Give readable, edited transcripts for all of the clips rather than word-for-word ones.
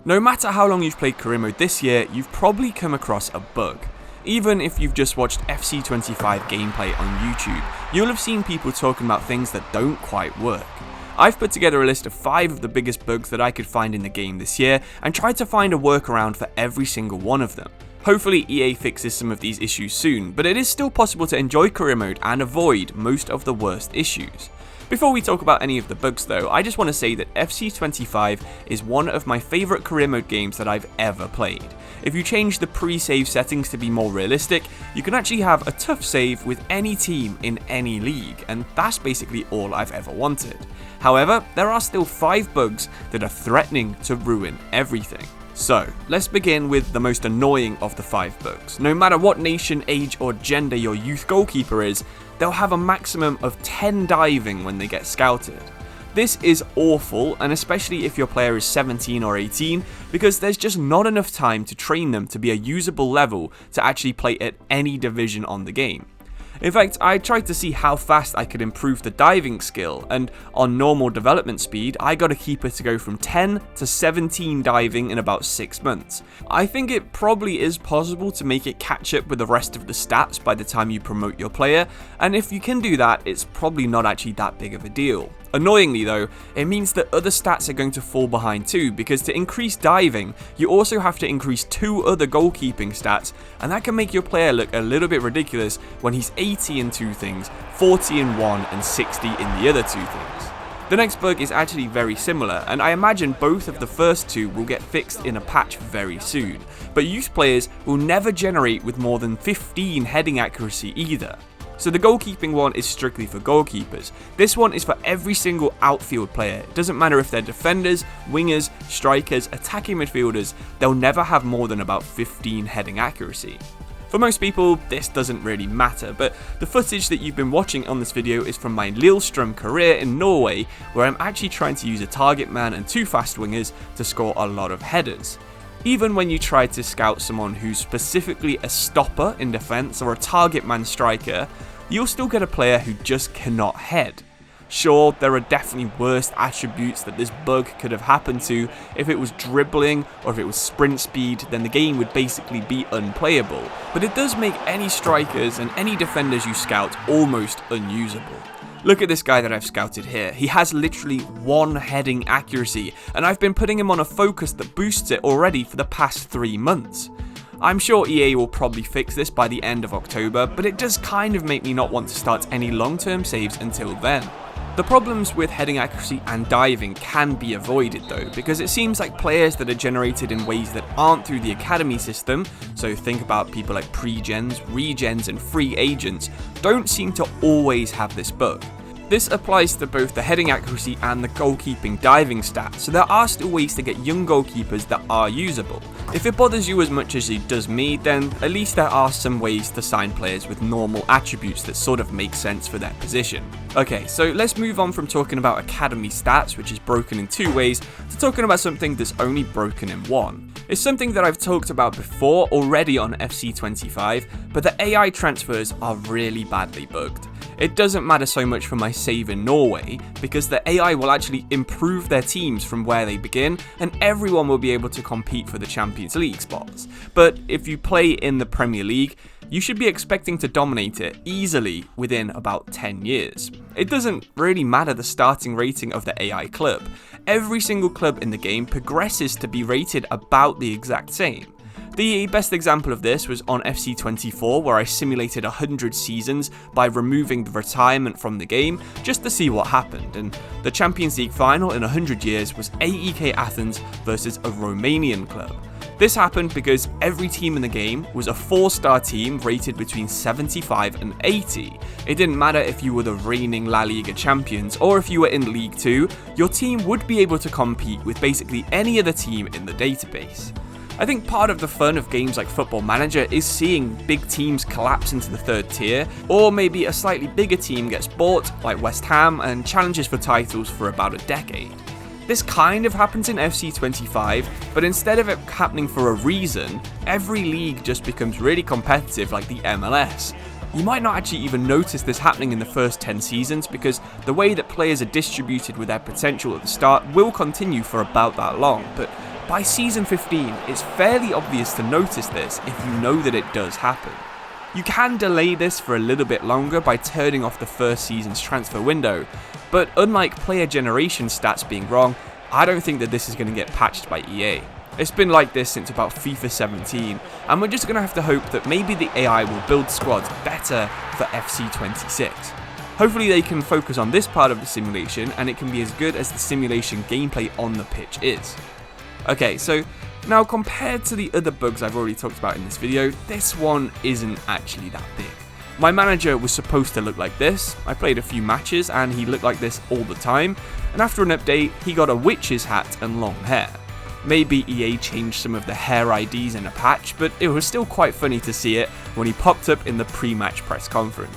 No matter how long you've played career mode this year, you've probably come across a bug. Even if you've just watched FC25 gameplay on YouTube, you'll have seen people talking about things that don't quite work. I've put together a list of 5 of the biggest bugs that I could find in the game this year and tried to find a workaround for every single one of them. Hopefully EA fixes some of these issues soon, but it is still possible to enjoy career mode and avoid most of the worst issues. Before we talk about any of the bugs though, I just want to say that FC25 is one of my favourite career mode games that I've ever played. If you change the pre-save settings to be more realistic, you can actually have a tough save with any team in any league, and that's basically all I've ever wanted. However, there are still 5 bugs that are threatening to ruin everything. So, let's begin with the most annoying of the 5 bugs. No matter what nation, age or gender your youth goalkeeper is, they'll have a maximum of 10 diving when they get scouted. This is awful, and especially if your player is 17 or 18, because there's just not enough time to train them to be a usable level to actually play at any division on the game. In fact, I tried to see how fast I could improve the diving skill, and on normal development speed, I got a keeper to go from 10 to 17 diving in about 6 months. I think it probably is possible to make it catch up with the rest of the stats by the time you promote your player, and if you can do that, it's probably not actually that big of a deal. Annoyingly though, it means that other stats are going to fall behind too, because to increase diving, you also have to increase 2 other goalkeeping stats, and that can make your player look a little bit ridiculous when he's 80 in 2 things, 40 in 1, and 60 in the other 2 things. The next bug is actually very similar, and I imagine both of the first 2 will get fixed in a patch very soon, but youth players will never generate with more than 15 heading accuracy either. So the goalkeeping one is strictly for goalkeepers. This one is for every single outfield player. It doesn't matter if they're defenders, wingers, strikers, attacking midfielders, they'll never have more than about 15 heading accuracy. For most people, this doesn't really matter, but the footage that you've been watching on this video is from my Lillestrøm career in Norway, where I'm actually trying to use a target man and 2 fast wingers to score a lot of headers. Even when you try to scout someone who's specifically a stopper in defence or a target man striker, you'll still get a player who just cannot head. Sure, there are definitely worse attributes that this bug could have happened to. If it was dribbling or if it was sprint speed, then the game would basically be unplayable. But it does make any strikers and any defenders you scout almost unusable. Look at this guy that I've scouted here. He has literally 1 heading accuracy, and I've been putting him on a focus that boosts it already for the past 3 months. I'm sure EA will probably fix this by the end of October, but it does kind of make me not want to start any long-term saves until then. The problems with heading accuracy and diving can be avoided though, because it seems like players that are generated in ways that aren't through the academy system, so think about people like pre-gens, regens and free agents, don't seem to always have this bug. This applies to both the heading accuracy and the goalkeeping diving stats, so there are still ways to get young goalkeepers that are usable. If it bothers you as much as it does me, then at least there are some ways to sign players with normal attributes that sort of make sense for their position. Okay, so let's move on from talking about academy stats, which is broken in 2 ways, to talking about something that's only broken in 1. It's something that I've talked about before already on FC25, but the AI transfers are really badly bugged. It doesn't matter so much for my save in Norway, because the AI will actually improve their teams from where they begin, and everyone will be able to compete for the Champions League spots. But if you play in the Premier League, you should be expecting to dominate it easily within about 10 years. It doesn't really matter the starting rating of the AI club. Every single club in the game progresses to be rated about the exact same. The best example of this was on FC24, where I simulated 100 seasons by removing the retirement from the game just to see what happened, and the Champions League final in 100 years was AEK Athens versus a Romanian club. This happened because every team in the game was a 4-star team rated between 75 and 80. It didn't matter if you were the reigning La Liga champions or if you were in League 2, your team would be able to compete with basically any other team in the database. I think part of the fun of games like Football Manager is seeing big teams collapse into the 3rd tier, or maybe a slightly bigger team gets bought, like West Ham, and challenges for titles for about a decade. This kind of happens in FC25, but instead of it happening for a reason, every league just becomes really competitive like the MLS. You might not actually even notice this happening in the first 10 seasons, because the way that players are distributed with their potential at the start will continue for about that long, but by season 15, it's fairly obvious to notice this if you know that it does happen. You can delay this for a little bit longer by turning off the first season's transfer window, but unlike player generation stats being wrong, I don't think that this is going to get patched by EA. It's been like this since about FIFA 17, and we're just going to have to hope that maybe the AI will build squads better for FC26. Hopefully they can focus on this part of the simulation and it can be as good as the simulation gameplay on the pitch is. Okay, so now compared to the other bugs I've already talked about in this video, this one isn't actually that big. My manager was supposed to look like this. I played a few matches and he looked like this all the time, and after an update he got a witch's hat and long hair. Maybe EA changed some of the hair IDs in a patch, but it was still quite funny to see it when he popped up in the pre-match press conference.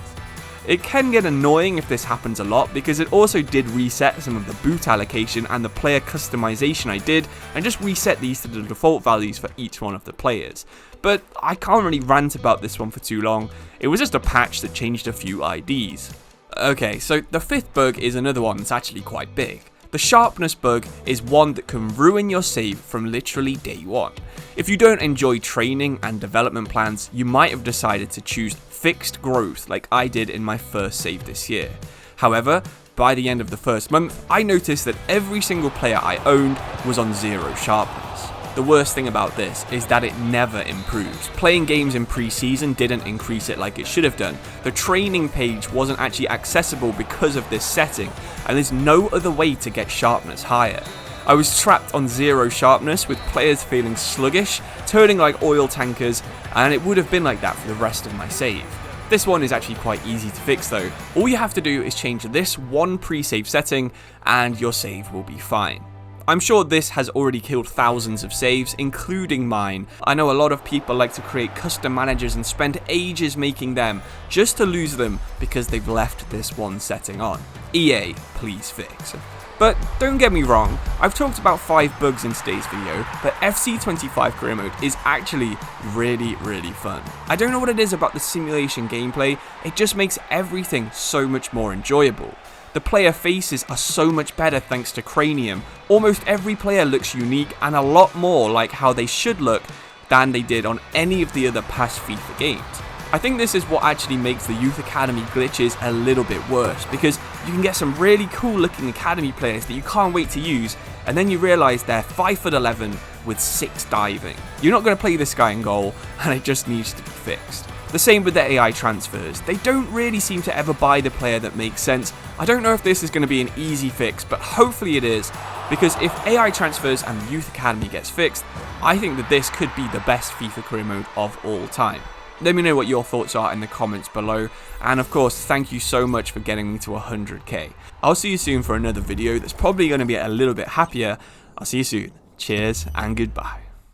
It can get annoying if this happens a lot because it also did reset some of the boot allocation and the player customization I did and just reset these to the default values for each one of the players. But I can't really rant about this one for too long, it was just a patch that changed a few IDs. Okay, so the fifth bug is another one that's actually quite big. The sharpness bug is one that can ruin your save from literally day one. If you don't enjoy training and development plans, you might have decided to choose fixed growth like I did in my first save this year. However, by the end of the first month, I noticed that every single player I owned was on 0 sharpness. The worst thing about this is that it never improves. Playing games in pre-season didn't increase it like it should have done. The training page wasn't actually accessible because of this setting, and there's no other way to get sharpness higher. I was trapped on 0 sharpness with players feeling sluggish, turning like oil tankers, and it would have been like that for the rest of my save. This one is actually quite easy to fix though. All you have to do is change this one pre-save setting and your save will be fine. I'm sure this has already killed thousands of saves, including mine. I know a lot of people like to create custom managers and spend ages making them just to lose them because they've left this one setting on. EA, please fix. But don't get me wrong, I've talked about 5 bugs in today's video, but FC25 career mode is actually really fun. I don't know what it is about the simulation gameplay, it just makes everything so much more enjoyable. The player faces are so much better thanks to Cranium. Almost every player looks unique and a lot more like how they should look than they did on any of the other past FIFA games. I think this is what actually makes the Youth Academy glitches a little bit worse, because you can get some really cool looking Academy players that you can't wait to use, and then you realise they're 5'11" with 6 diving. You're not going to play this guy in goal, and it just needs to be fixed. The same with the AI transfers. They don't really seem to ever buy the player that makes sense. I don't know if this is going to be an easy fix, but hopefully it is, because if AI transfers and the Youth Academy gets fixed, I think that this could be the best FIFA career mode of all time. Let me know what your thoughts are in the comments below, and of course thank you so much for getting me to 100k. I'll see you soon for another video that's probably going to be a little bit happier. I'll see you soon. Cheers and goodbye.